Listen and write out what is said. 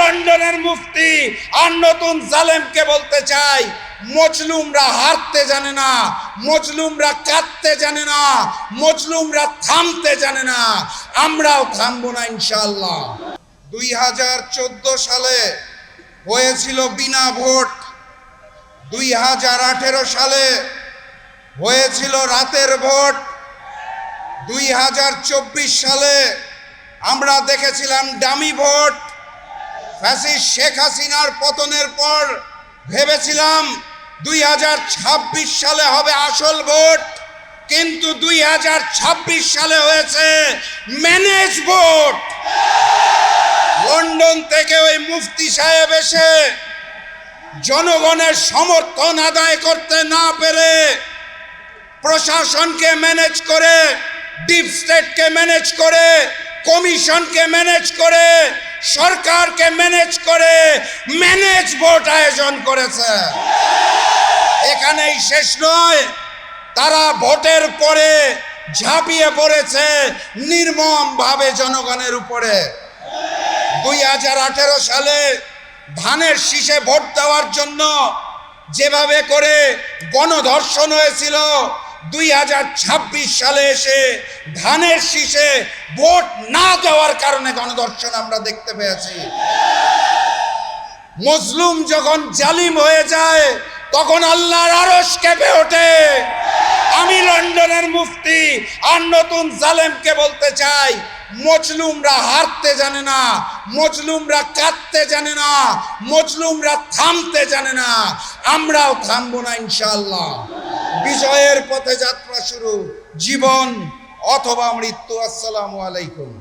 লন্ডনের মুফতি আর নতুন জালেমকে বলতে চাই, মজলুমরা হারতে জানে না, মজলুমরা কাঁদতে জানে না, মজলুমরা থামতে জানে না। আমরাও থামবো না ইনশাআল্লাহ। 2014 সালে হয়েছিল বিনা ভোট, 2018 সালে হয়েছিল রাতের ভোট, 2024 সালে আমরা দেখেছিলাম ডামি ভোট। ফ্যাসিস্ট শেখ হাসিনার পতনের পর ভেবেছিলাম 2026 সালে হবে আসল ভোট, কিন্তু 2026 সালে হয়েছে ম্যানেজ ভোট। লন্ডন থেকে ওই মুফতি সাহেব এসে জনগণের সমর্থন আদায় করতে না পেরে প্রশাসনকে ম্যানেজ করে, ডিপ স্টেটকে ম্যানেজ করে, কমিশনকে ম্যানেজ করে, সরকারকে ম্যানেজ করে ম্যানেজ ভোট আয়োজন করেছে। এখানেই শেষ নয়, তারা ভোটের পরে ঝাঁপিয়ে পড়েছে নির্মমভাবে জনগণের উপরে। 2018 সালে ধানের শীষে ভোট দেওয়ার জন্য যেভাবে করে গণধর্ষণ হয়েছিল, 2026 সালে এসে ধানের শীষে ভোট না দেওয়ার কারণে গণধর্ষণ আমরা দেখতে পেয়েছি। মজলুম যখন জালিম হয়ে যায় তখন আল্লাহর আরশ কেঁপে ওঠে। আমি লন্ডনের মুফতি আর নতুন জালেমকে বলতে চাই, মজলুমরা হারতে জানে না, মজলুমরা কাঁদতে জানে না, মজলুমরা থামতে জানে না। আমরাও থামবো না ইনশাআল্লাহ। বিজয়ের পথে যাত্রা শুরু, জীবন অথবা মৃত্যু। আসসালামু আলাইকুম।